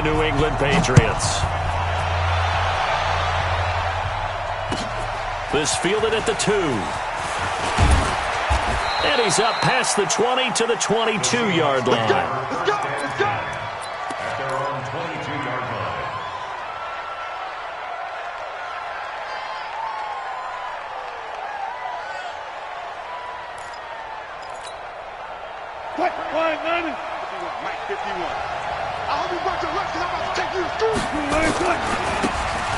the New England Patriots. This fielded at the 2. And he's up past the 20 to the 22-yard line. Let's go. At their own 22-yard line. What? 51. Mike 51. I hope you work your left because I'm about to take you to school.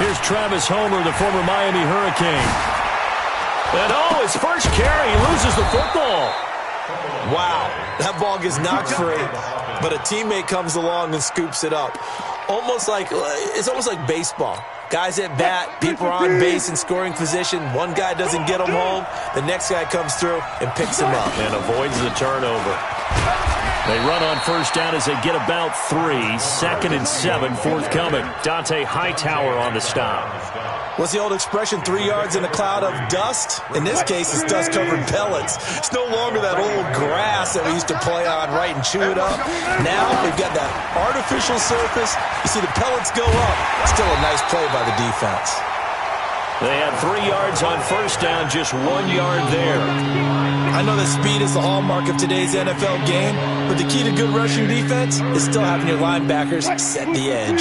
Here's Travis Homer, the former Miami Hurricane. And his first carry, he loses the football. Wow, that ball gets knocked free, but a teammate comes along and scoops it up. It's almost like baseball. Guys at bat, people are on base in scoring position. One guy doesn't get him home, the next guy comes through and picks him up. And avoids the turnover. They run on first down as they get about 3. 2nd and 7 forthcoming. Dante Hightower on the stop. What's the old expression, 3 yards in a cloud of dust? In this case, it's dust-covered pellets. It's no longer that old grass that we used to play on, right, and chew it up. Now we've got that artificial surface. You see the pellets go up. Still a nice play by the defense. They had 3 yards on first down, just 1 yard there. I know that speed is the hallmark of today's NFL game, but the key to good rushing defense is still having your linebackers set the edge.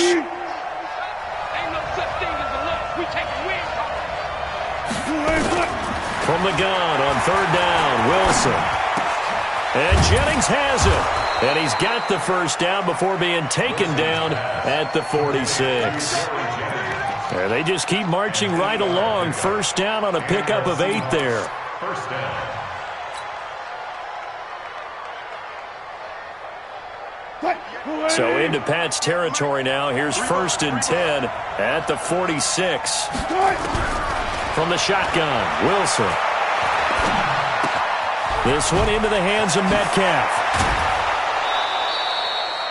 From the gun on third down, Wilson. And Jennings has it. And he's got the first down before being taken down at the 46. And they just keep marching right along. First down on a pickup of 8 there. First down. So into Pat's territory now. Here's 1st and 10 at the 46. From the shotgun, Wilson. This one into the hands of Metcalf.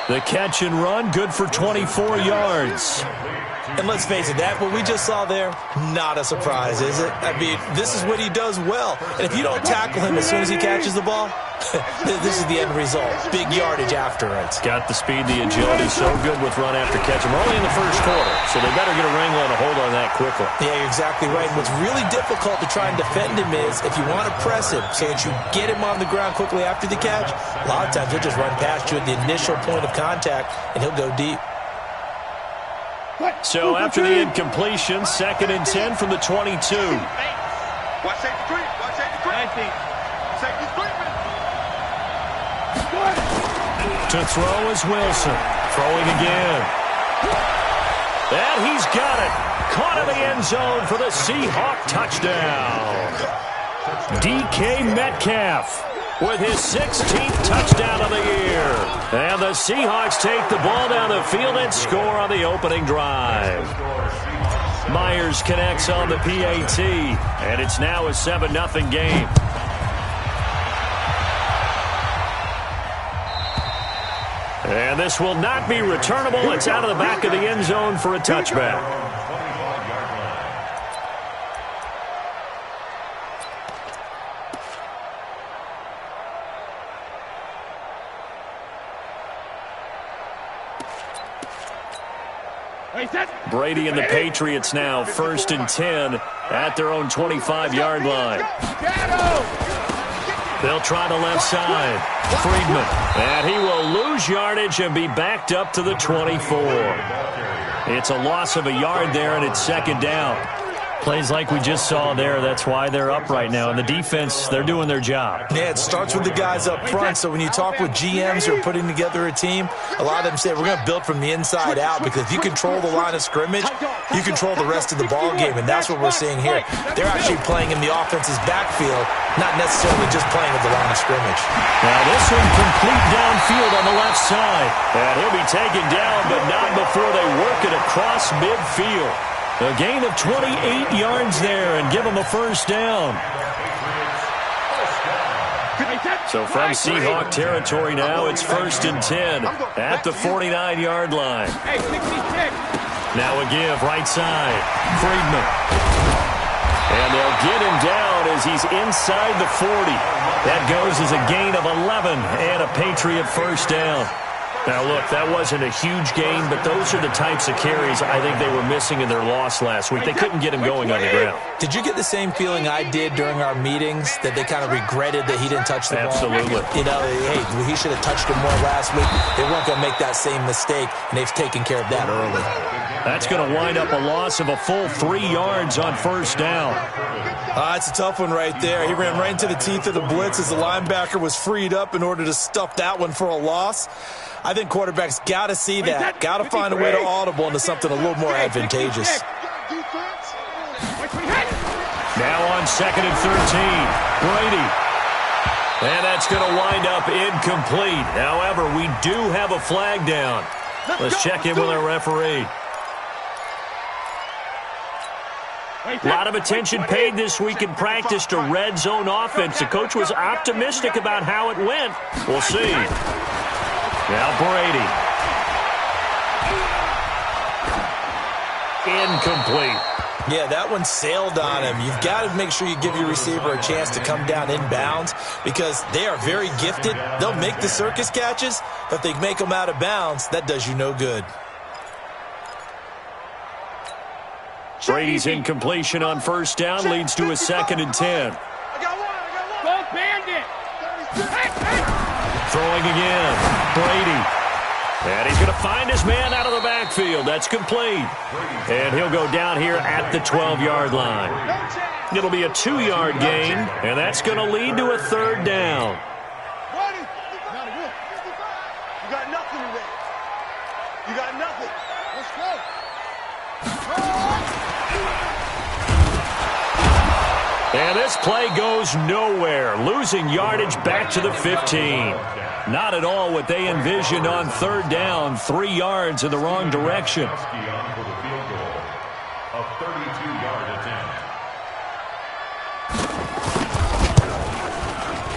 The catch and run, good for 24 yards. And let's face it, what we just saw there, not a surprise, is it? I mean, this is what he does well. And if you don't tackle him as soon as he catches the ball, this is the end result. Big yardage after it. Got the speed, the agility, so good with run after catch. We're only in the first quarter, so they better get a wrangle and a hold on that quickly. Yeah, you're exactly right. And what's really difficult to try and defend him is if you want to press him so that you get him on the ground quickly after the catch, a lot of times he'll just run past you at the initial point of contact, and he'll go deep. So after the incompletion, 2nd and 10 from the 22. Watch safety 3. Watch safety 3. Safety 3. To throw is Wilson. Throwing again. And he's got it. Caught in the end zone for the Seahawk touchdown. DK Metcalf with his 16th touchdown of the year. And the Seahawks take the ball down the field and score on the opening drive. Myers connects on the PAT, and it's now a 7-0 game. And this will not be returnable. It's out of the back of the end zone for a touchback. Brady and the Patriots now 1st and 10 at their own 25-yard line. They'll try the left side. Friedman. And he will lose yardage and be backed up to the 24. It's a loss of a yard there, and it's 2nd down. Plays like we just saw there. That's why they're up right now. And the defense, they're doing their job. Yeah, it starts with the guys up front. So when you talk with GMs who are putting together a team, a lot of them say we're going to build from the inside out, because if you control the line of scrimmage, you control the rest of the ball game. And that's what we're seeing here. They're actually playing in the offense's backfield, not necessarily just playing at the line of scrimmage. Now this one complete downfield on the left side. And he'll be taken down, but not before they work it across midfield. A gain of 28 yards there and give them a first down. So from Seahawk territory now, it's 1st and 10 at the 49-yard line. Now a give right side. Friedman. And they'll get him down as he's inside the 40. That goes as a gain of 11 and a Patriot first down. Now, look, that wasn't a huge gain, but those are the types of carries I think they were missing in their loss last week. They couldn't get him going on the ground. Did you get the same feeling I did during our meetings, that they kind of regretted that he didn't touch the ball? Absolutely. You know, hey, he should have touched him more last week. They weren't going to make that same mistake, and they've taken care of that early. That's going to wind up a loss of a full 3 yards on first down. It's a tough one right there. He ran right into the teeth of the blitz as the linebacker was freed up in order to stuff that one for a loss. I think quarterbacks got to see that. Got to find a way to audible into something a little more advantageous. Now on 2nd and 13, Brady. And that's going to wind up incomplete. However, we do have a flag down. Let's check in with our referee. A lot of attention paid this week in practice to red zone offense. The coach was optimistic about how it went. We'll see. Now Brady. Incomplete. Yeah, that one sailed on him. You've got to make sure you give your receiver a chance to come down inbounds because they are very gifted. They'll make the circus catches, but if they make them out of bounds, that does you no good. Brady's incompletion on first down leads to a 2nd and 10. Go Bandit! Throwing again. Brady. And he's going to find his man out of the backfield. That's complete. And he'll go down here at the 12-yard line. It'll be a 2-yard gain, and that's going to lead to a 3rd down. You got nothing today. You got nothing. Let's go. And this play goes nowhere, losing yardage back to the 15. Not at all what they envisioned on 3rd down, 3 yards in the wrong direction.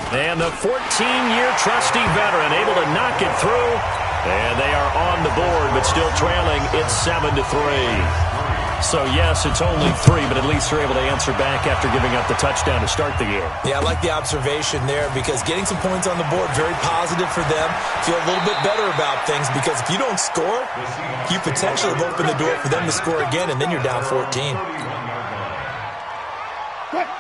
And the 14-year trusty veteran able to knock it through. And they are on the board, but still trailing. It's 7-3. So, yes, it's only 3, but at least they're able to answer back after giving up the touchdown to start the game. Yeah, I like the observation there because getting some points on the board, very positive for them. Feel a little bit better about things because if you don't score, you potentially have opened the door for them to score again, and then you're down 14.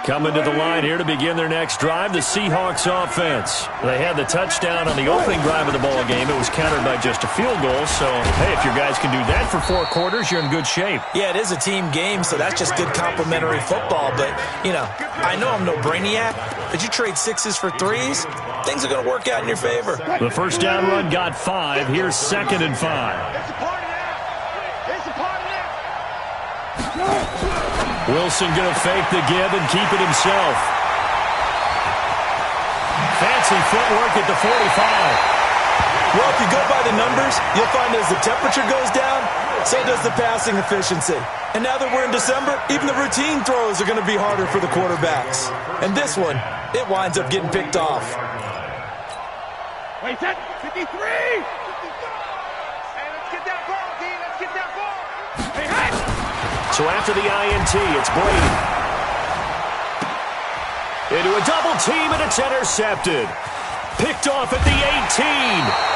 Coming to the line here to begin their next drive, the Seahawks offense. They had the touchdown on the opening drive of the ball game. It was countered by just a field goal. So, hey, if your guys can do that for 4 quarters, you're in good shape. Yeah, it is a team game, so that's just good complementary football. But, you know, I know I'm no brainiac, but you trade 6s for 3s, things are going to work out in your favor. The first down run got 5. Here's 2nd and 5. It's a party now. It's a party now. Wilson going to fake the give and keep it himself. Fancy footwork at the 45. Well, if you go by the numbers, you'll find as the temperature goes down, so does the passing efficiency. And now that we're in December, even the routine throws are going to be harder for the quarterbacks. And this one, it winds up getting picked off. Wait, that 53! Hey, let's get that ball, D. Let's get that ball. Hey, hey! So after the INT, it's Brady. Into a double team, and it's intercepted. Picked off at the 18.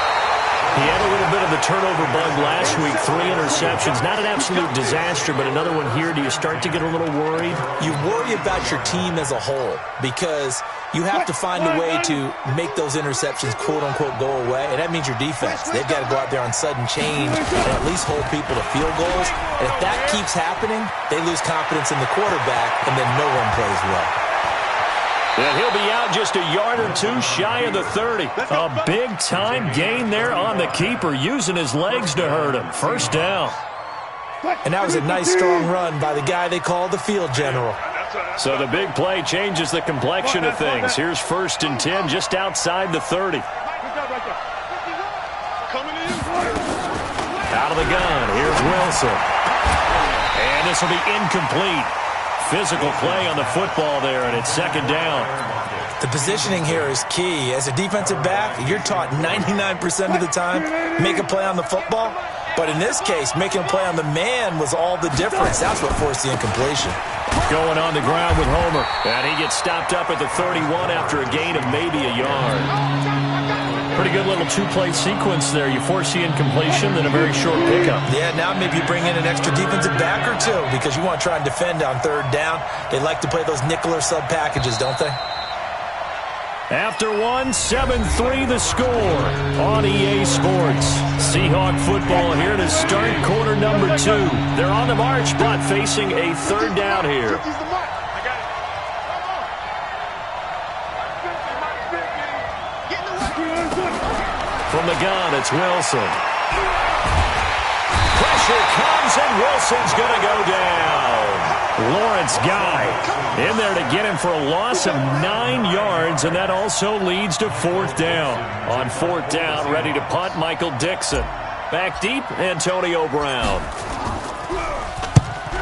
He had a little bit of the turnover bug last week. 3 interceptions. Not an absolute disaster, but another one here. Do you start to get a little worried? You worry about your team as a whole because you have to find a way to make those interceptions, quote-unquote, go away. And that means your defense. They've got to go out there on sudden change and at least hold people to field goals. And if that keeps happening, they lose confidence in the quarterback, and then no one plays well. And he'll be out just a yard or 2 shy of the 30. A big-time gain there on the keeper, using his legs to hurt him. First down. And that was a nice, strong run by the guy they call the field general. So the big play changes the complexion of things. Here's 1st and 10 just outside the 30. Out of the gun, here's Wilson. And this will be incomplete. Physical play on the football there, and it's 2nd down. The positioning here is key. As a defensive back, you're taught 99% of the time, make a play on the football. But in this case, making a play on the man was all the difference. That's what forced the incompletion. Going on the ground with Homer. And he gets stopped up at the 31 after a gain of maybe a yard. Pretty good little two-play sequence there. You force the incompletion, then a very short pickup. Yeah, now maybe you bring in an extra defensive back or two because you want to try and defend on third down. They like to play those nickel or sub packages, don't they? After one, 7-3 the score on EA Sports. Seahawk football here to start quarter number 2. They're on the march, but facing a third down here. From the gun, it's Wilson. Pressure comes, and Wilson's going to go down. Lawrence Guy in there to get him for a loss of 9 yards, and that also leads to fourth down. On fourth down, ready to punt, Michael Dixon. Back deep, Antonio Brown.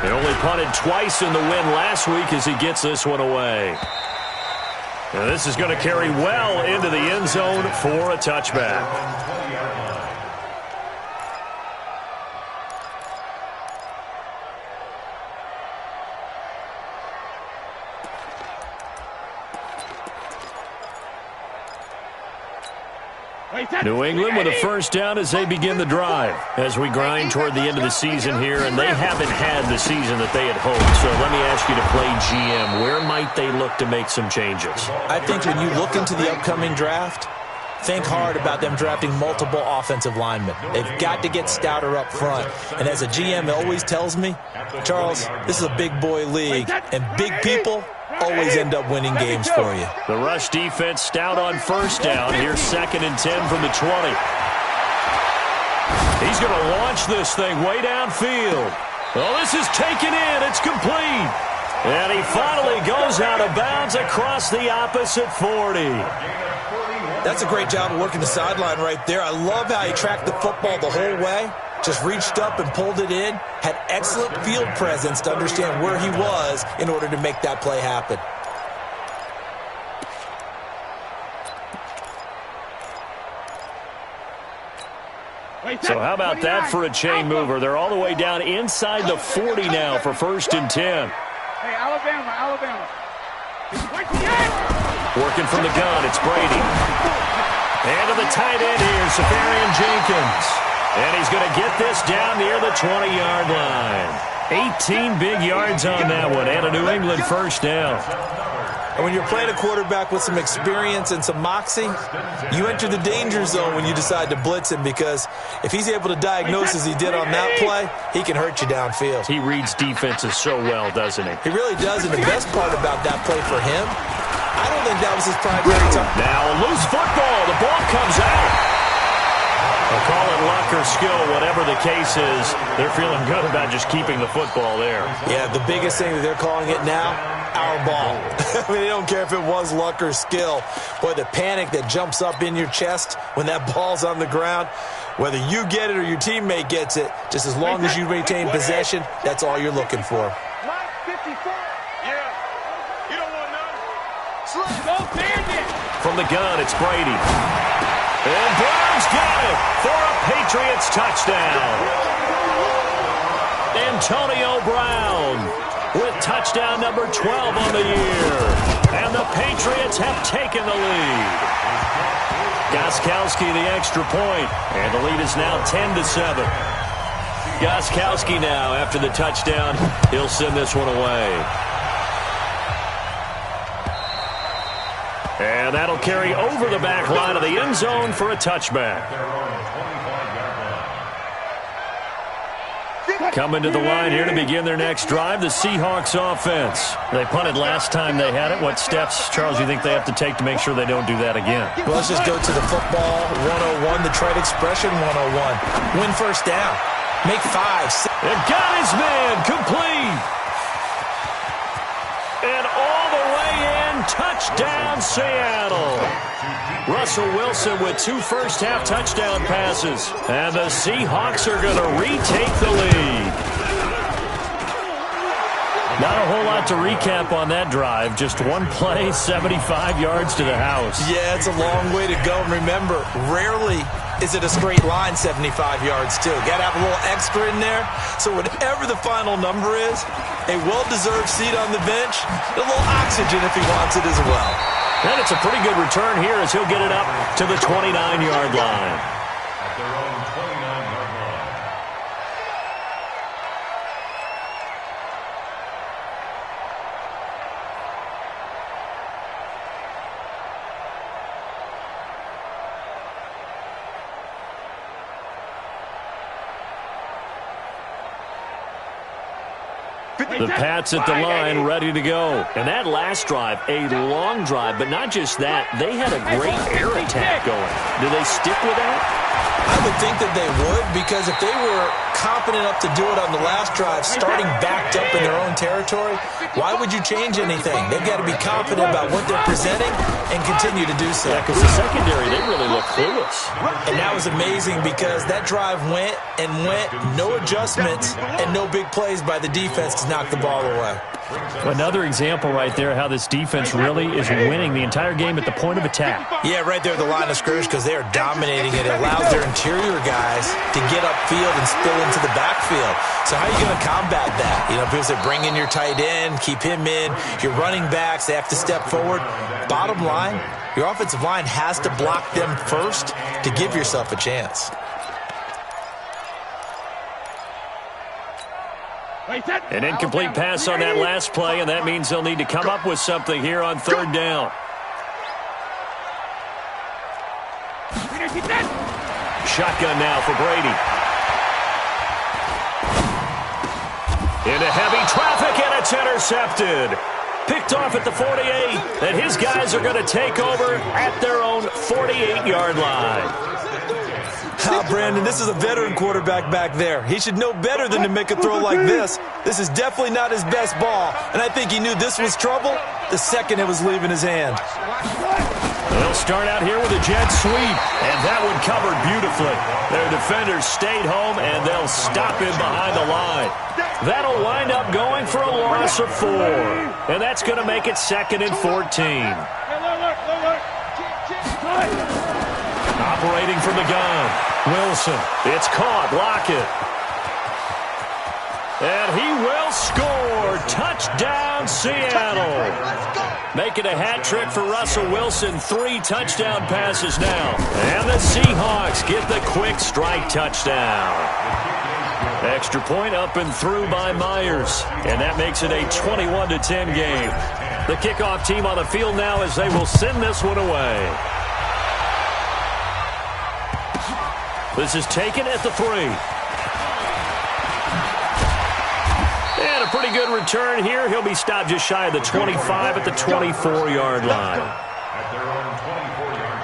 He only punted twice in the win last week as he gets this one away. And this is going to carry well into the end zone for a touchback. New England with a first down as they begin the drive. As we grind toward the end of the season here, and they haven't had the season that they had hoped. So let me ask you to play GM. Where might they look to make some changes? I think when you look into the upcoming draft, think hard about them drafting multiple offensive linemen. They've got to get stouter up front. And as a GM, it always tells me, Charles, this is a big boy league, and big people always end up winning games for you. The rush defense stout on first down. Here's 2nd and 10 from the 20. He's going to launch this thing way downfield. Oh, this is taken in. It's complete. And he finally goes out of bounds across the opposite 40. That's a great job of working the sideline right there. I love how he tracked the football the whole way. Just reached up and pulled it in. Had excellent field presence to understand where he was in order to make that play happen. So how about that for a chain mover? They're all the way down inside the 40 now for 1st and 10. Hey, Alabama. Working from the gun, it's Brady. And to the tight end here, Safarian Jenkins. And he's going to get this down near the 20-yard line. 18 big yards on that one, and a New England first down. And when you're playing a quarterback with some experience and some moxie, you enter the danger zone when you decide to blitz him, because if he's able to diagnose as he did on that play, he can hurt you downfield. He reads defenses so well, doesn't he? He really does, and the best part about that play for him, I don't think that was his primary time. Now a loose football. The ball comes out. They'll call it luck or skill, whatever the case is. They're feeling good about just keeping the football there. Yeah, the biggest thing that they're calling it now, our ball. I mean, they don't care if it was luck or skill. Boy, the panic that jumps up in your chest when that ball's on the ground, whether you get it or your teammate gets it, just as long as you maintain possession, that's all you're looking for. Line 54. Yeah. You don't want none. Go, Bandit. From the gun, it's Brady. And Brown's got it for a Patriots touchdown. Antonio Brown with touchdown number 12 on the year. And the Patriots have taken the lead. Gostkowski the extra point. And the lead is now 10-7. Gostkowski now, after the touchdown, he'll send this one away. And that'll carry over the back line of the end zone for a touchback. Coming to the line here to begin their next drive, the Seahawks offense. They punted last time they had it. What steps, Charles, you think they have to take to make sure they don't do that again? Well, let's just go to the football 101, the trade expression 101. Win first down. Make 5, 6. They've got his man complete. And all the way in, touchdown Seattle. Russell Wilson with 2 first-half touchdown passes. And the Seahawks are going to retake the lead. Not a whole lot to recap on that drive. Just one play, 75 yards to the house. Yeah, it's a long way to go. And remember, rarely is it a straight line 75 yards, too. Got to have a little extra in there. So whatever the final number is, a well-deserved seat on the bench, a little oxygen if he wants it as well. And it's a pretty good return here as he'll get it up to the 29-yard line. At their own 29-yard line. The Pats at the line, ready to go. And that last drive, a long drive, but not just that. They had a great air attack going. Do they stick with that? I would think that they would, because if they were competent enough to do it on the last drive, starting backed up in their own territory, why would you change anything? They've got to be confident about what they're presenting and continue to do so. Yeah, because the secondary, they really look clueless. And that was amazing because that drive went and went, no adjustments and no big plays by the defense to knock the ball away. Another example right there how this defense really is winning the entire game at the point of attack. Yeah, right there at the line of scrimmage because they are dominating it. It allows their interior guys to get upfield and spill into the backfield. So how are you going to combat that? You know, because they bring in your tight end, keep him in. Your running backs, they have to step forward. Bottom line, your offensive line has to block them first to give yourself a chance. An incomplete pass on that last play, and that means they'll need to come up with something here on third down. Shotgun now for Brady. Into heavy traffic, and it's intercepted. Picked off at the 48, and his guys are going to take over at their own 48-yard line. Brandon, this is a veteran quarterback back there. He should know better than to make a throw like this. This is definitely not his best ball, and I think he knew this was trouble the second it was leaving his hand. They'll start out here with a jet sweep, and that one covered beautifully. Their defenders stayed home, and they'll stop him behind the line. That'll wind up going for a loss of 4, and that's going to make it 2nd and 14. Operating from the gun, Wilson. It's caught. Lockett. And he will score. Touchdown, Seattle. Making a hat trick for Russell Wilson. 3 touchdown passes now. And the Seahawks get the quick strike touchdown. Extra point up and through by Myers. And that makes it a 21-10 game. The kickoff team on the field now as they will send this one away. This is taken at the 3. And a pretty good return here. He'll be stopped just shy of the 25 at the 24-yard line. At their own 24-yard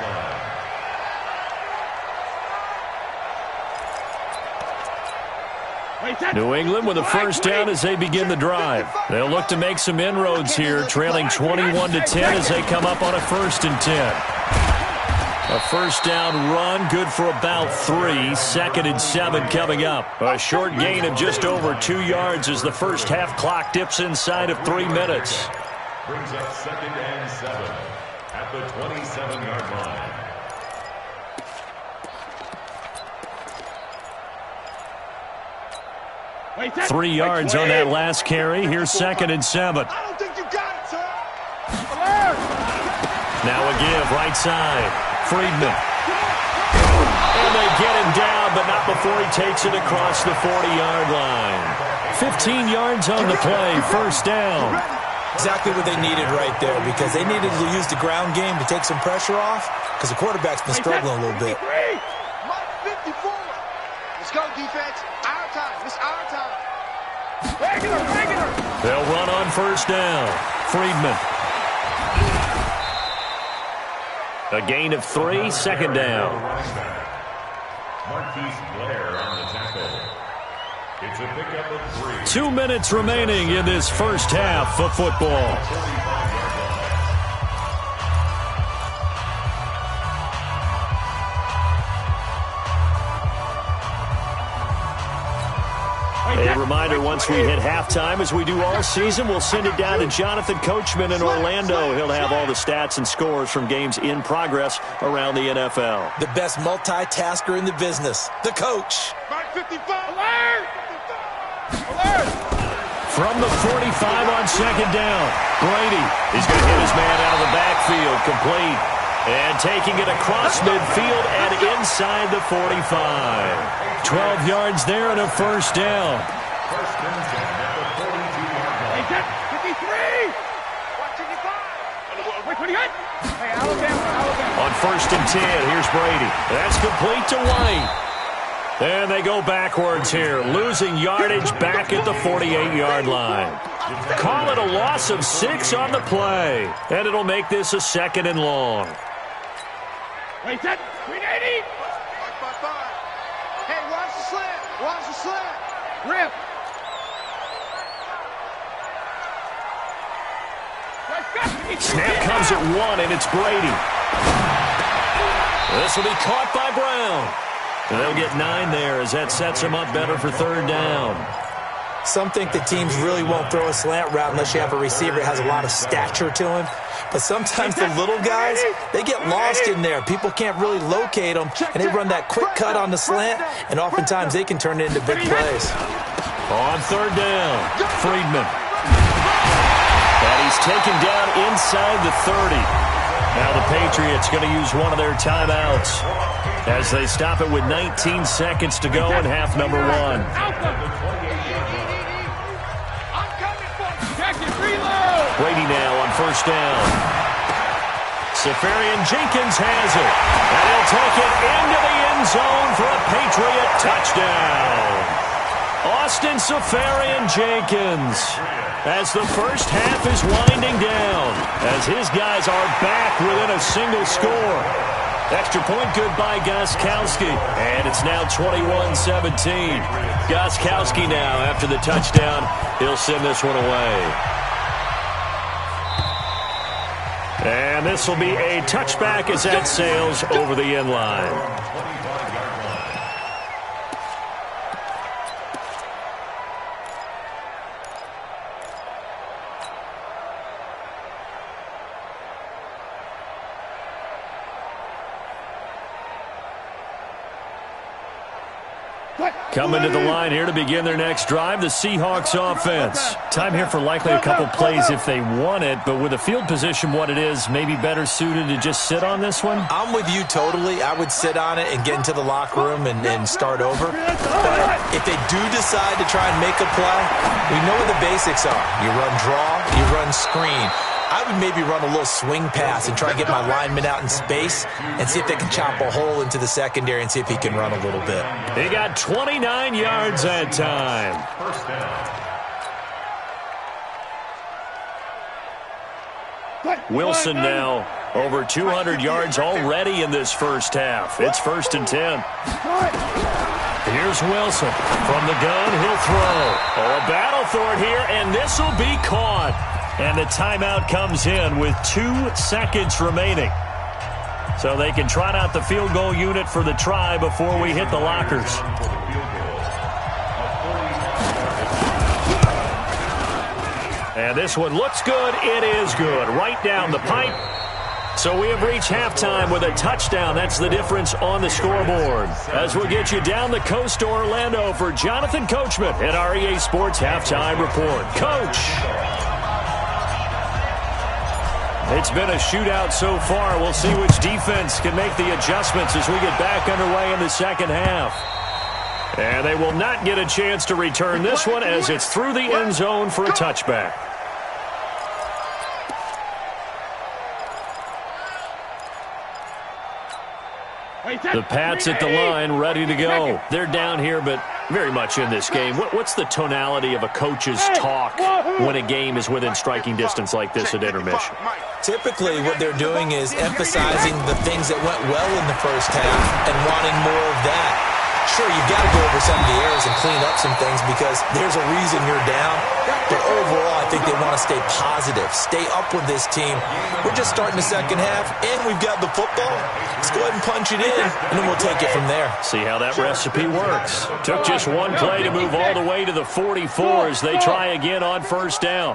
line. New England with a first down as they begin the drive. They'll look to make some inroads here, trailing 21-10 as they come up on a 1st and 10. A first down run, good for about 3. 2nd and 7 coming up. A short gain of just over 2 yards as the first half clock dips inside of 3 minutes. Brings up 2nd and 7 at the 27-yard line. 3 yards on that last carry. Here's 2nd and 7. I don't think you got it, sir. Now a give, right side. Friedman. And they get him down, but not before he takes it across the 40-yard line. 15 yards on the play, first down. Exactly what they needed right there, because they needed to use the ground game to take some pressure off, because the quarterback's been struggling a little bit. Mike 54. Let's go, defense. Our time. It's our time. Regular. They'll run on first down. Friedman. A gain of 3, 2nd down. Marquise Blair on the tackle. It's a pickup of 3. 2 minutes remaining in this first half of football. A reminder, once we hit halftime, as we do all season, we'll send it down to Jonathan Coachman in Orlando. He'll have all the stats and scores from games in progress around the NFL. The best multitasker in the business, the coach. Mike 55. Alert! From the 45 on second down, Brady. He's going to hit his man out of the backfield, complete. And taking it across midfield and inside the 45. 12 yards there and a first down. First and 10 at the 42-yard line. 53! 125! Hey, Alabama. On first and 10, here's Brady. That's complete to White. And they go backwards here, losing yardage back at the 48-yard line. Call it a loss of 6 on the play, and it'll make this a second and long. Wait, that 380. Hey, watch the slant. Watch the slant. Rip. Snap comes at 1, and it's Brady. This will be caught by Brown. They'll get 9 there as that sets him up better for third down. Some think the teams really won't throw a slant route unless you have a receiver that has a lot of stature to him. But sometimes the little guys, they get lost in there. People can't really locate them, and they run that quick cut on the slant, and oftentimes they can turn it into big plays. On third down, Friedman. And he's taken down inside the 30. Now the Patriots going to use one of their timeouts as they stop it with 19 seconds to go in half number 1. Brady now on first down. Safarian Jenkins has it. And he'll take it into the end zone for a Patriot touchdown. Austin Safarian Jenkins, as the first half is winding down, as his guys are back within a single score. Extra point good by Gostkowski, and it's now 21-17. Gostkowski now, after the touchdown, he'll send this one away. And this will be a touchback as that sails over the end line. Coming to the line here to begin their next drive, the Seahawks offense. Time here for likely a couple plays if they want it, but with the field position what it is, maybe better suited to just sit on this one? I'm with you totally. I would sit on it and get into the locker room and start over. But if they do decide to try and make a play, we know what the basics are. You run draw, you run screen. I would maybe run a little swing pass and try to get my lineman out in space and see if they can chop a hole into the secondary and see if he can run a little bit. He got 29 yards that time. First down. Wilson now over 200 yards already in this first half. It's first and 10. Here's Wilson. From the gun, he'll throw. Oh, a battle for it here, and this will be caught. And the timeout comes in with 2 seconds remaining. So they can trot out the field goal unit for the try before we hit the lockers. And this one looks good. It is good. Right down the pipe. So we have reached halftime with a touchdown. That's the difference on the scoreboard. As we'll get you down the coast to Orlando for Jonathan Coachman at our EA Sports Halftime Report. Coach. It's been a shootout so far. We'll see which defense can make the adjustments as we get back underway in the second half. And they will not get a chance to return this one as it's through the end zone for a touchback. The Pats at the line, ready to go. They're down here, but very much in this game. What's the tonality of a coach's talk when a game is within striking distance like this at intermission? Typically, what they're doing is emphasizing the things that went well in the first half and wanting more of that. Sure, you've got to go over some of the errors and clean up some things because there's a reason you're down. But overall, I think they want to stay positive, stay up with this team. We're just starting the second half, and we've got the football. Let's go ahead and punch it in, and then we'll take it from there. See how that recipe works. Took just one play to move all the way to the 44 as they try again on first down.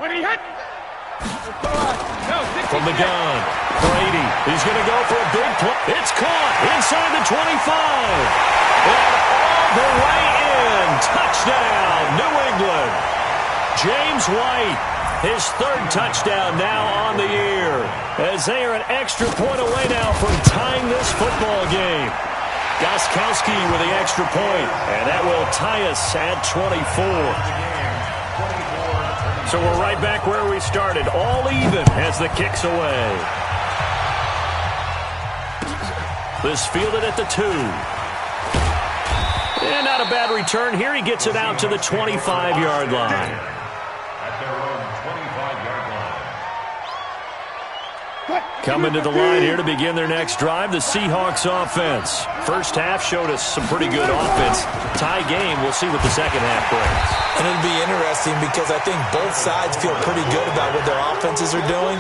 From the gun, Brady. He's going to go for a big play. It's caught inside the 25. And all the way in. Touchdown, New England. James White, his third touchdown now on the year, as they are an extra point away now from tying this football game. Gostkowski with the extra point, and that will tie us at 24. So we're right back where we started, all even as the kick's away. This fielded at the 2. And not a bad return here. He gets it out to the 25-yard line. At their own 25-yard line. Coming to the line here to begin their next drive, the Seahawks offense. First half showed us some pretty good offense. Tie game, we'll see what the second half brings. And it'll be interesting because I think both sides feel pretty good about what their offenses are doing.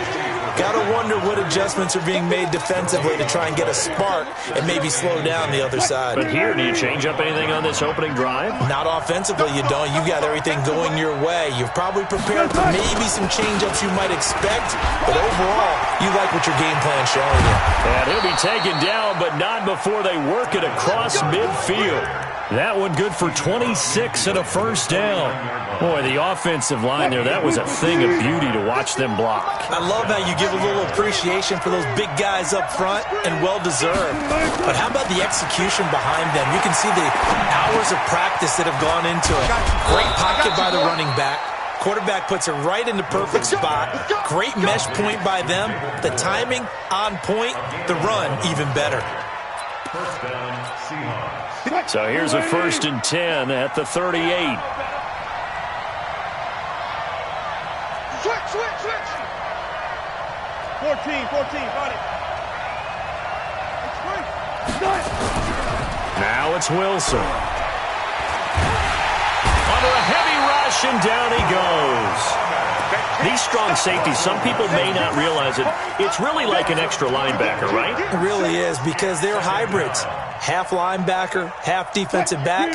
Got to wonder what adjustments are being made defensively to try and get a spark and maybe slow down the other side. But here, do you change up anything on this opening drive? Not offensively, you don't. You've got everything going your way. You've probably prepared for maybe some change-ups you might expect, but overall, you like what your game plan's showing you. And he'll be taken down, but not before they work it across midfield. That one good for 26 and a first down. Boy, the offensive line there, that was a thing of beauty to watch them block. I love how you give a little appreciation for those big guys up front, and well-deserved. But how about the execution behind them? You can see the hours of practice that have gone into it. Great pocket by the running back. Quarterback puts it right in the perfect spot. Great mesh point by them. The timing on point. The run even better. First down, Seahawks. So here's a 1st and 10 at the 38. Switch. 14, got it. Now it's Wilson. Under a heavy rush, and down he goes. These strong safeties, some people may not realize it. It's really like an extra linebacker, right? It really is, because they're hybrids. Half linebacker, half defensive back.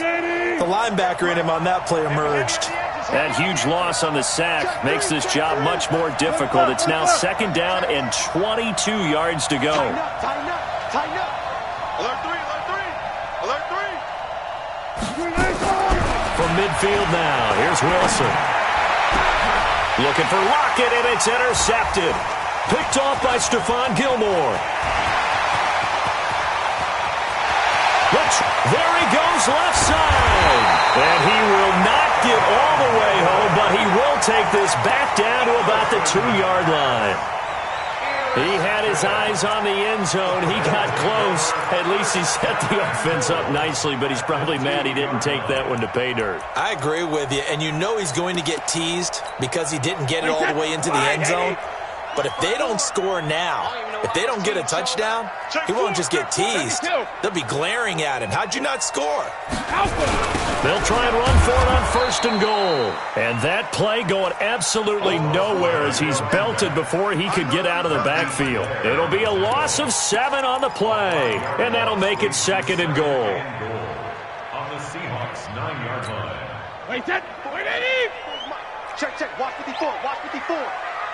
The linebacker in him on that play emerged. That huge loss on the sack makes this job much more difficult. It's now 2nd down and 22 yards to go. Tighten up. Alert 3. From midfield now, here's Wilson. Looking for Lockett, and it's intercepted. Picked off by Stephon Gilmore. There he goes left side. And he will not get all the way home, but he will take this back down to about the 2-yard line. He had his eyes on the end zone. He got close. At least he set the offense up nicely, but he's probably mad he didn't take that one to pay dirt. I agree with you, and you know he's going to get teased because he didn't get it all the way into the end zone. But if they don't score now, if they don't get a touchdown, he won't just get teased. They'll be glaring at him. How'd you not score? They'll try and run for it on 1st and goal. And that play going absolutely nowhere as he's belted before he could get out of the backfield. It'll be a loss of 7 on the play. And that'll make it 2nd and goal. On the Seahawks 9-yard line. Wait, check. Watch 54.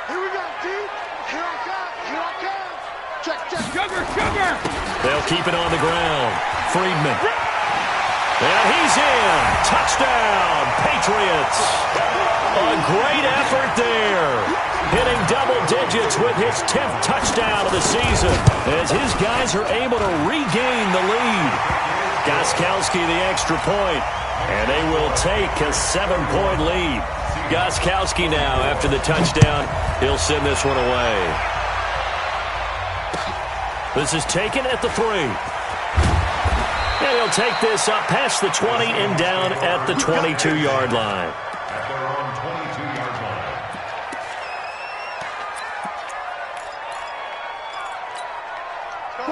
Here we go, D. Here I come. Check. Sugar. They'll keep it on the ground. Friedman. And he's in. Touchdown, Patriots. A great effort there. Hitting double digits with his 10th touchdown of the season as his guys are able to regain the lead. Gostkowski the extra point, and they will take a 7-point lead. Gostkowski now, after the touchdown, he'll send this one away. This is taken at the 3. And he'll take this up past the 20 and down at the 22-yard line. At their own 22-yard line.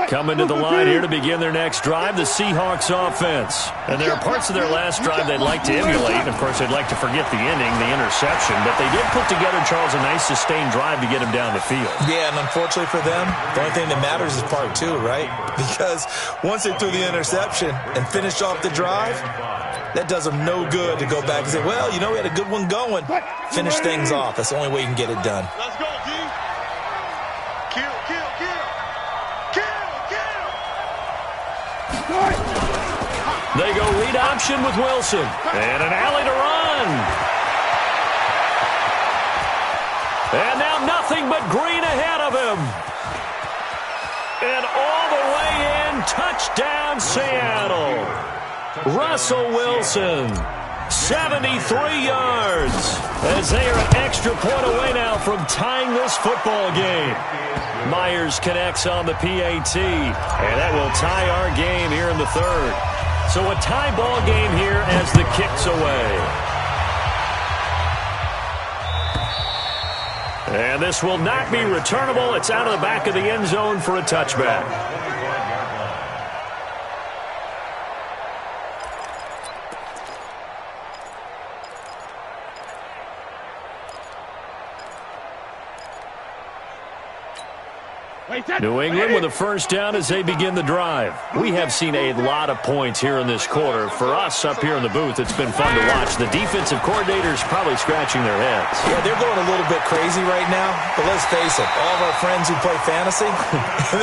Coming to the line here to begin their next drive, the Seahawks offense. And there are parts of their last drive they'd like to emulate. Of course, they'd like to forget the ending, the interception. But they did put together, Charles, a nice sustained drive to get him down the field. Yeah, and unfortunately for them, the only thing that matters is part 2, right? Because once they threw the interception and finished off the drive, that does them no good to go back and say, well, you know, we had a good one going. Finish things off. That's the only way you can get it done. Let's go, D. Kill. They go read option with Wilson. And an alley to run. nothing but green ahead of him. And all the way in, touchdown Seattle. Russell Wilson, 73 yards, as they are an extra point away now from tying this football game. Myers connects on the PAT, and that will tie our game here in the third. So a tie ball game here as the kick's away. And this will not be returnable. It's out of the back of the end zone for a touchback. New England with a first down as they begin the drive. We have seen a lot of points here in this quarter. For us up here in the booth, it's been fun to watch. The defensive coordinators probably scratching their heads. Yeah, they're going a little bit crazy right now. But let's face it, all of our friends who play fantasy,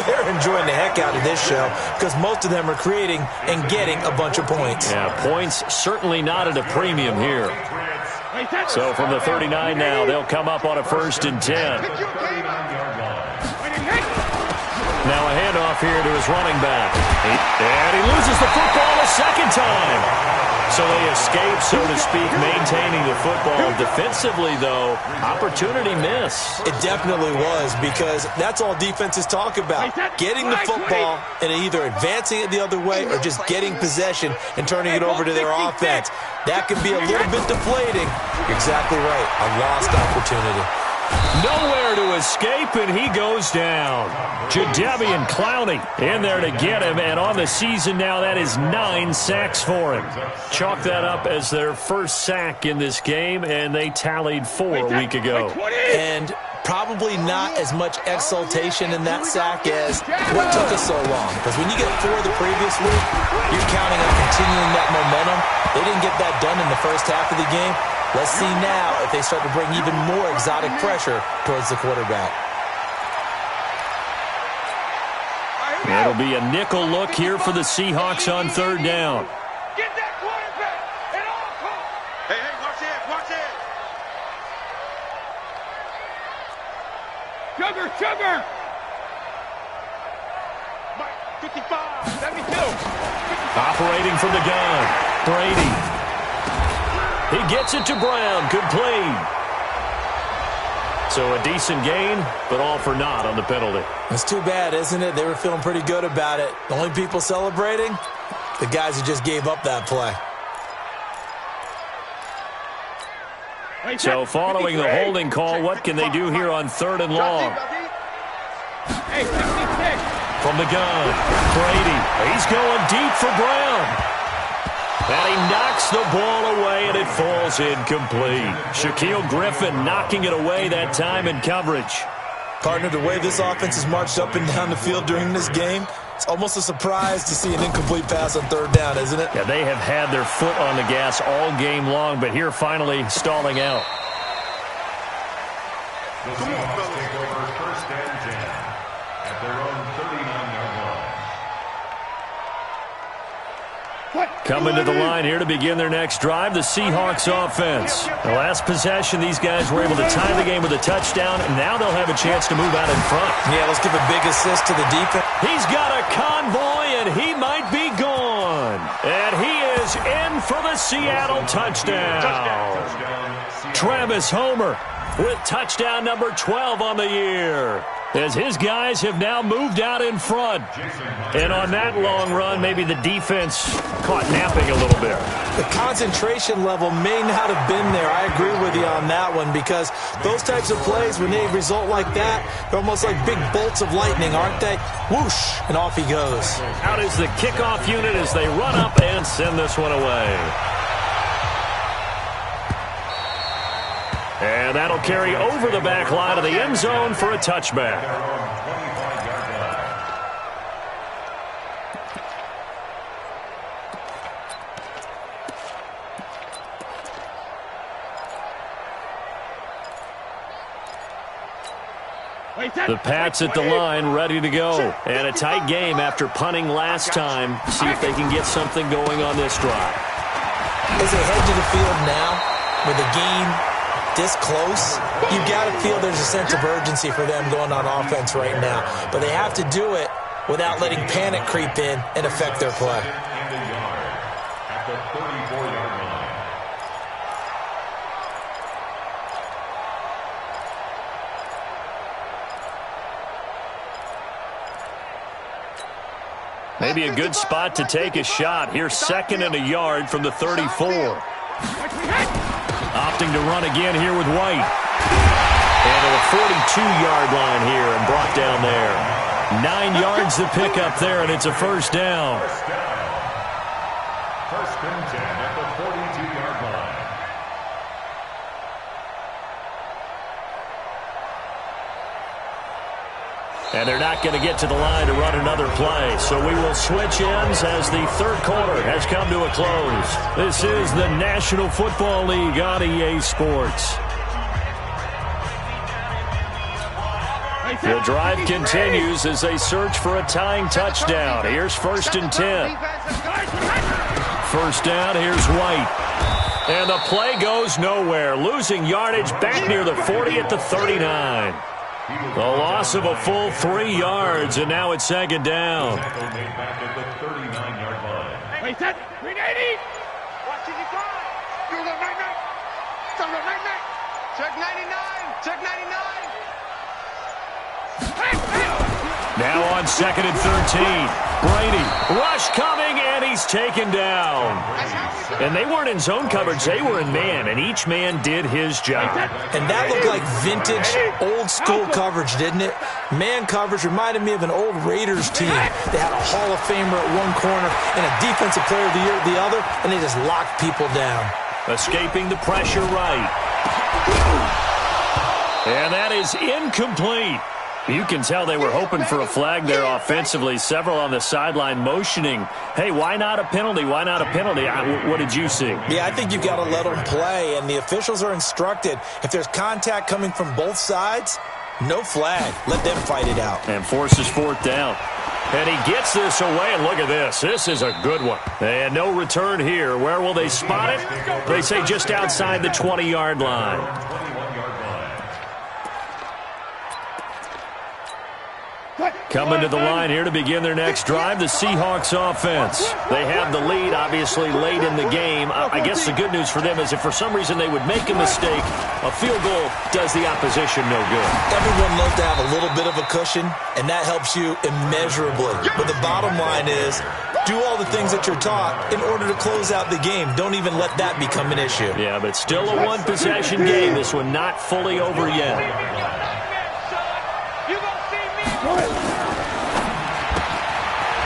they're enjoying the heck out of this show because most of them are creating and getting a bunch of points. Yeah, points certainly not at a premium here. So from the 39 now, they'll come up on a 1st and 10. Now a handoff here to his running back. And he loses the football a second time. So they escape, so to speak, maintaining the football. Defensively, though, opportunity miss. It definitely was, because that's all defenses talk about. Getting the football and either advancing it the other way or just getting possession and turning it over to their offense. That can be a little bit deflating. You're exactly right. A lost opportunity. Nowhere to escape, and he goes down. Jadeveon Clowney in there to get him, and on the season now, that is 9 sacks for him. Chalk that up as their first sack in this game, and they tallied 4 a week ago. And probably not as much exultation in that sack as what took us so long. Because when you get 4 the previous week, you're counting on continuing that momentum. They didn't get that done in the first half of the game. Let's see now if they start to bring even more exotic pressure towards the quarterback. It'll be a nickel look here for the Seahawks on 3rd down. Get that quarterback at all costs. Hey, watch it, watch it. Sugar. Mike, 55, 72. 55. Operating from the gun, Brady. He gets it to Brown. Complete. So a decent gain, but all for naught on the penalty. It's too bad, isn't it? They were feeling pretty good about it. The only people celebrating, the guys who just gave up that play. So following the holding call, what can they do here on 3rd and long? From the gun, Brady. He's going deep for Brown. And he knocks the ball away, and it falls incomplete. Shaquille Griffin knocking it away that time in coverage. Partner, the way this offense has marched up and down the field during this game, it's almost a surprise to see an incomplete pass on 3rd down, isn't it? Yeah, they have had their foot on the gas all game long, but here finally stalling out. The Seahawks take over 1st and 10 at their own 39-yard line. Coming to the line here to begin their next drive, the Seahawks offense. The last possession, these guys were able to tie the game with a touchdown, and now they'll have a chance to move out in front. Yeah, let's give a big assist to the defense. He's got a convoy, and he might be gone. And he is in for the Seattle touchdown. Travis Homer with touchdown number 12 on the year, as his guys have now moved out in front. And on that long run, maybe the defense caught napping a little bit. The concentration level may not have been there. I agree with you on that one, because those types of plays, when they result like that, they're almost like big bolts of lightning, aren't they? Whoosh, and off he goes. Out is the kickoff unit as they run up and send this one away. And that'll carry over the back line of the end zone for a touchback. The Pats at the line, ready to go. And a tight game after punting last time. See if they can get something going on this drive. As they head to the field now with a gain this close, you got to feel there's a sense of urgency for them going on offense right now. But they have to do it without letting panic creep in and affect their play. At the 34-yard line. Maybe a good spot to take a shot. Here's 2nd and a yard from the 34. Opting to run again here with White. And to the 42-yard line here and brought down there. 9 yards to pick up there, and it's a first down. First and 10 at the 42-yard line. And they're not going to get to the line to run another play. So we will switch ends as the third quarter has come to a close. This is the National Football League on EA Sports. The drive continues as they search for a tying touchdown. Here's 1st and 10. First down, here's White. And the play goes nowhere. Losing yardage back near the 40 at the 39. The loss of a full 3 yards, and now it's 2nd down. Tackle made back at the 39-yard line. Wait, set. 380. Watch it, you go. Do the night-night. Do the night-night. Check 99. Check 99. Now on 2nd and 13. Brady, rush coming, and he's taken down. And they weren't in zone coverage. They were in man, and each man did his job. And that looked like vintage, old-school coverage, didn't it? Man coverage reminded me of an old Raiders team. They had a Hall of Famer at one corner and a Defensive Player of the Year at the other, and they just locked people down. Escaping the pressure right. And that is incomplete. You can tell they were hoping for a flag there offensively. Several on the sideline motioning, hey, why not a penalty? Why not a penalty? What did you see? Yeah, I think you've got to let them play, and the officials are instructed, if there's contact coming from both sides, no flag. Let them fight it out. And forces 4th down. And he gets this away, and look at this. This is a good one. And no return here. Where will they spot it? They say just outside the 20-yard line. Coming to the line here to begin their next drive, the Seahawks offense. They have the lead, obviously, late in the game. I guess the good news for them is if for some reason they would make a mistake, a field goal does the opposition no good. Everyone loves to have a little bit of a cushion, and that helps you immeasurably. But the bottom line is, do all the things that you're taught in order to close out the game. Don't even let that become an issue. Yeah, but still a one-possession game. This one not fully over yet.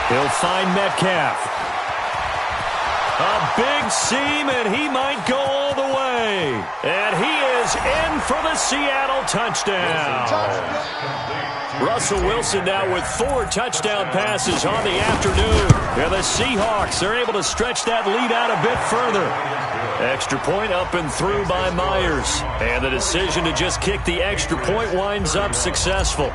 He'll find Metcalf. A big seam, and he might go all the way. And he is in for the Seattle touchdown. Russell Wilson now with 4 touchdown passes on the afternoon. And the Seahawks are able to stretch that lead out a bit further. Extra point up and through by Myers. And the decision to just kick the extra point winds up successful.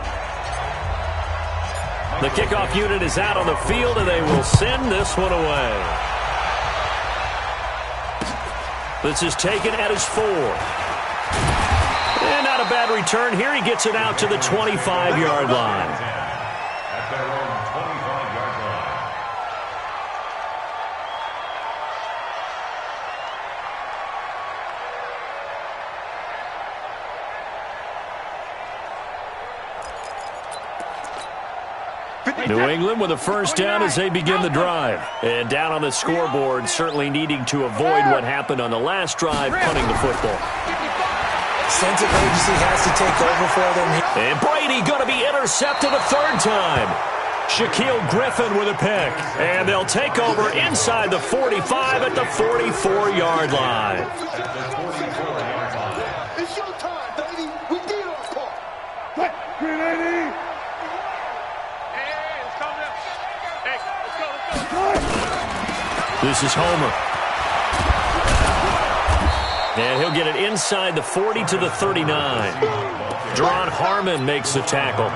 The kickoff unit is out on the field, and they will send this one away. This is taken at his 4. And not a bad return here. He gets it out to the 25-yard line. At their own 25-yard line. New England with a first down as they begin the drive. And down on the scoreboard, certainly needing to avoid what happened on the last drive, punting the football. Sense of urgency has to take over for them. And Brady going to be intercepted a 3rd time. Shaquille Griffin with a pick. And they'll take over inside the 45 at the 44-yard line. It's your time, baby. We did our part. Hey, let's calm down. Hey, let's go. This is Homer. And he'll get it inside the 40 to the 39. Deron Harmon makes the tackle.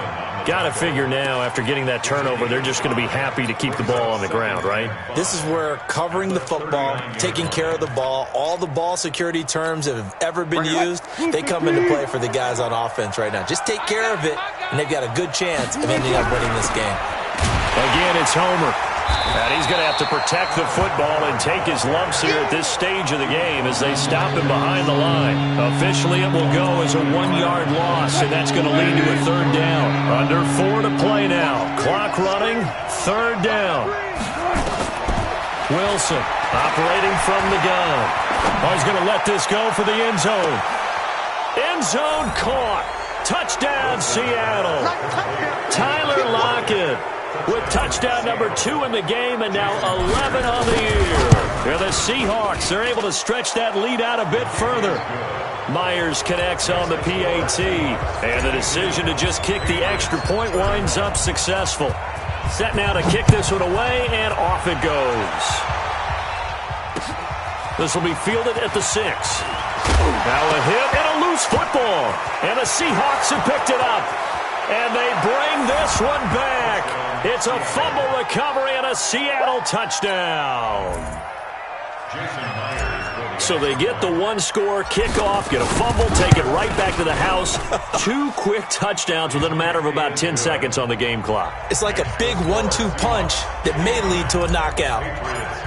Got to figure now, after getting that turnover, they're just going to be happy to keep the ball on the ground, right? This is where covering the football, taking care of the ball, all the ball security terms that have ever been used, they come into play for the guys on offense right now. Just take care of it, and they've got a good chance of ending up winning this game. Again, it's Homer. And he's going to have to protect the football and take his lumps here at this stage of the game as they stop him behind the line. Officially, it will go as a 1-yard loss, and that's going to lead to a 3rd down. Under 4 to play now. Clock running, 3rd down. Wilson operating from the gun. Oh, he's going to let this go for the end zone. End zone caught. Touchdown, Seattle. Tyler Lockett with touchdown number 2 in the game, and now 11 on the year. Here the Seahawks are able to stretch that lead out a bit further. Myers connects on the PAT, and the decision to just kick the extra point winds up successful. Set now to kick this one away, and off it goes. This will be fielded at the 6. Now a hit and a loose football, and the Seahawks have picked it up. And they bring this one back. It's a fumble recovery and a Seattle touchdown. So they get the 1-score kickoff, get a fumble, take it right back to the house. 2 quick touchdowns within a matter of about 10 seconds on the game clock. It's like a big 1-2 punch that may lead to a knockout.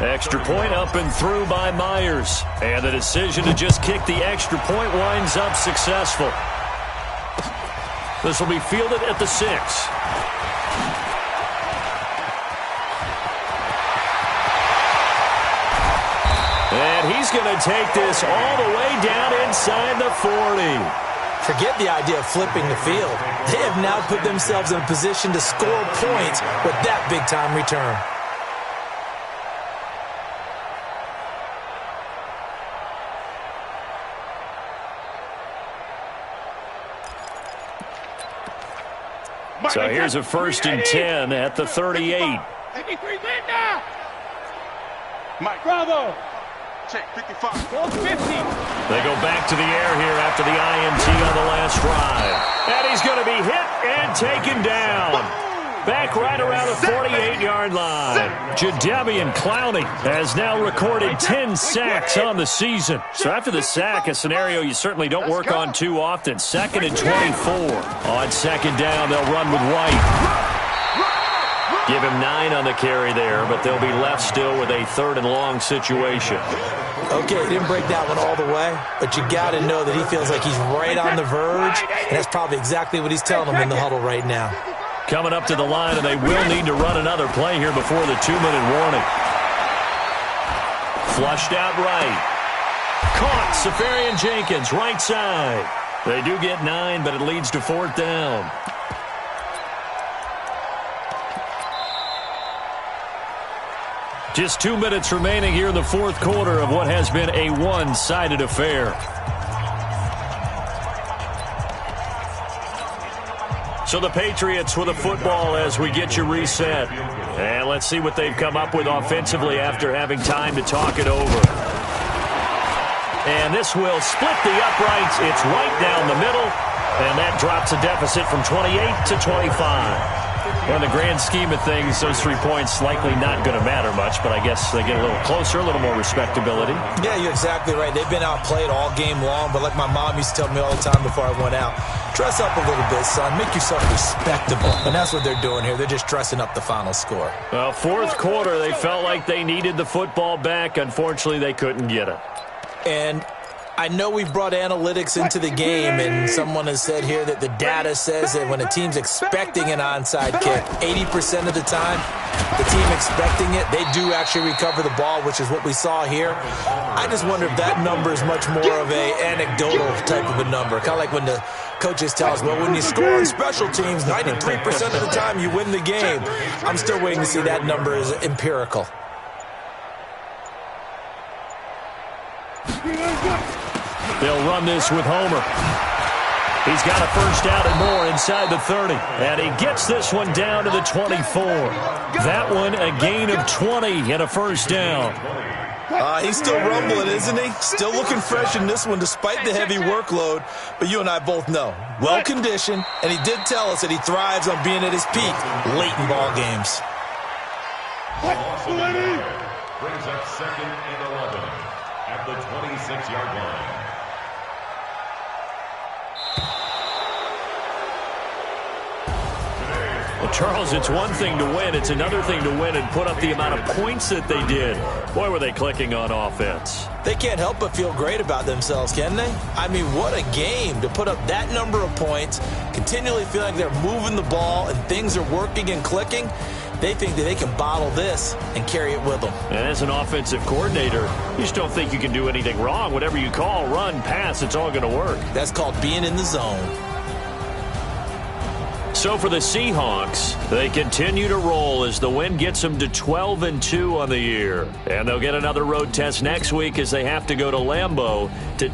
Extra point up and through by Myers. And the decision to just kick the extra point winds up successful. This will be fielded at the 6. And he's going to take this all the way down inside the 40. Forget the idea of flipping the field. They have now put themselves in a position to score points with that big-time return. So here's a 1st and 10 at the 38. Mike, bravo. Check 55. 50. They go back to the air here after the INT on the last drive. And he's going to be hit and taken down. Back right around the 48-yard line. Jadeveon Clowney has now recorded 10 sacks on the season. So after the sack, a scenario you certainly don't work on too often. 2nd and 24. On 2nd down, they'll run with White. Give him 9 on the carry there, but they'll be left still with a 3rd and long situation. Okay, he didn't break that one all the way, but you got to know that he feels like he's right on the verge, and that's probably exactly what he's telling them in the huddle right now. Coming up to the line, and they will need to run another play here before the 2-minute warning. Flushed out right. Caught, Safarian Jenkins, right side. They do get 9, but it leads to 4th down. Just 2 minutes remaining here in the 4th quarter of what has been a one-sided affair. So the Patriots with a football as we get you reset. And let's see what they've come up with offensively after having time to talk it over. And this will split the uprights. It's right down the middle. And that drops a deficit from 28 to 25. Well, in the grand scheme of things, those 3 points likely not going to matter much, but I guess they get a little closer, a little more respectability. Yeah, you're exactly right. They've been outplayed all game long, but like my mom used to tell me all the time before I went out, dress up a little bit, son. Make yourself respectable. And that's what they're doing here. They're just dressing up the final score. Well, 4th quarter, they felt like they needed the football back. Unfortunately, they couldn't get it. And I know we've brought analytics into the game, and someone has said here that the data says that when a team's expecting an onside kick, 80% of the time, the team expecting it, they do actually recover the ball, which is what we saw here. I just wonder if that number is much more of a anecdotal type of a number. Kind of like when the coaches tell us, well, when you score on special teams, 93% of the time you win the game. I'm still waiting to see that number is empirical. They'll run this with Homer. He's got a 1st down and more inside the 30. And he gets this one down to the 24. That one a gain of 20 and a 1st down. He's still rumbling, isn't he? Still looking fresh in this one despite the heavy workload. But you and I both know, well-conditioned, and he did tell us that he thrives on being at his peak late in ball games. Brings up 2nd and 11 at the 26-yard line. Well, Charles, it's one thing to win. It's another thing to win and put up the amount of points that they did. Boy, were they clicking on offense. They can't help but feel great about themselves, can they? I mean, what a game to put up that number of points, continually feeling like they're moving the ball and things are working and clicking. They think that they can bottle this and carry it with them. And as an offensive coordinator, you just don't think you can do anything wrong. Whatever you call, run, pass, it's all going to work. That's called being in the zone. So for the Seahawks, they continue to roll as the win gets them to 12-2 on the year. And they'll get another road test next week as they have to go to Lambeau to